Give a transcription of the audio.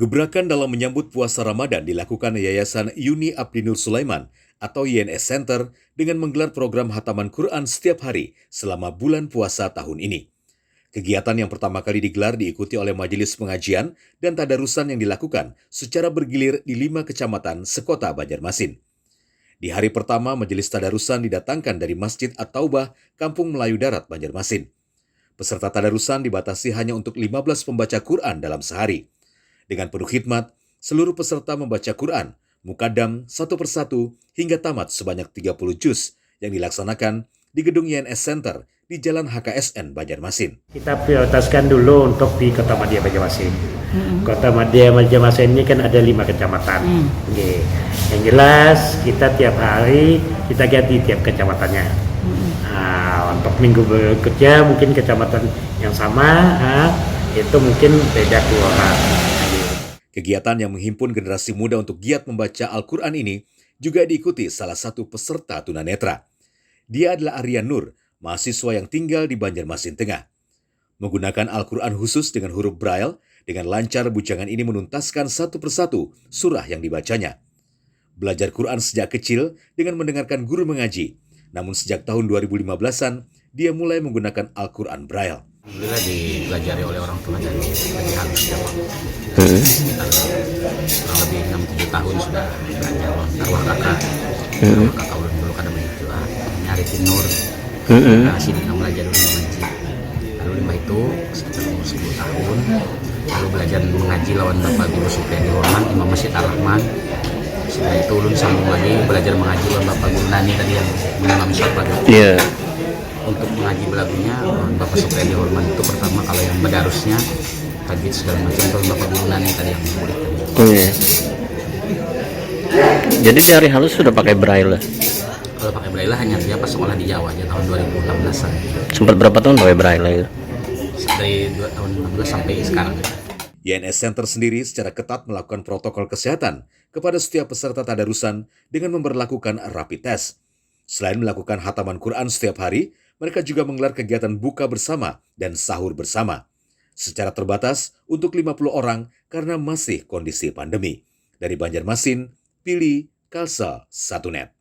Gebrakan dalam menyambut puasa Ramadan dilakukan Yayasan Yuni Abdinur Sulaiman atau YNS Center dengan menggelar program hataman Quran setiap hari selama bulan puasa tahun ini. Kegiatan yang pertama kali digelar diikuti oleh majelis pengajian dan tadarusan yang dilakukan secara bergilir di 5 kecamatan sekota Banjarmasin. Di hari pertama, majelis tadarusan didatangkan dari Masjid At-Taubah, Kampung Melayu Darat, Banjarmasin. Peserta tadarusan dibatasi hanya untuk 15 pembaca Quran dalam sehari. Dengan penuh khidmat, seluruh peserta membaca Quran, mukaddam satu persatu hingga tamat sebanyak 30 juz yang dilaksanakan di gedung YNS Center di Jalan HKSN Banjarmasin. Kita prioritaskan dulu untuk di Kota Madya Banjarmasin. Kota Madya Banjarmasin ini kan ada 5 kecamatan. Oke. Yang jelas kita tiap hari kita ganti tiap kecamatannya. Untuk minggu berikutnya mungkin kecamatan yang sama itu mungkin beda 2 orang. Kegiatan yang menghimpun generasi muda untuk giat membaca Al-Quran ini juga diikuti salah satu peserta tunanetra. Dia adalah Aryan Nur, mahasiswa yang tinggal di Banjarmasin Tengah. Menggunakan Al-Quran khusus dengan huruf Braille, dengan lancar bujangan ini menuntaskan satu persatu surah yang dibacanya. Belajar Quran sejak kecil dengan mendengarkan guru mengaji, namun sejak tahun 2015-an, dia mulai menggunakan Al-Quran Braille. Alhamdulillah dipelajari oleh orang tua dan lebih halus jawab. Sekitar kurang lebih 6-7 tahun sudah belajar arwah kakak. Arwah kakak ulun dulu kan namanya itu Arifin Nur. Kasih dia belajar dulu mengaji. Lalu lima itu sekitar umur 10 tahun. Lalu belajar mengaji lawan Bapak Guru Supriyadi Horman, Imam Masjid Ar-Rahman. Setelah itu ulun sambung lagi belajar mengaji lawan Bapak Guru Nani tadi yang menimam siapa gitu. Iya. Untuk mengaji belagunya Bapak Supriyadi Horman itu pertama, kalau yang badarusnya tajwid segala macam itu Bapak Guru Nani tadi yang murid. Jadi dari halus sudah pakai braille? Kalau pakai braille hanya dia pas sekolah di Jawa aja tahun 2016-an. Sempat berapa tahun pakai braille itu? Dari tahun 16 sampai sekarang. YNS Center sendiri secara ketat melakukan protokol kesehatan kepada setiap peserta tadarusan dengan memberlakukan rapid test. Selain melakukan hataman Quran setiap hari, mereka juga menggelar kegiatan buka bersama dan sahur bersama. Secara terbatas untuk 50 orang karena masih kondisi pandemi. Dari Banjarmasin, Pili, Kalsa, Satunet.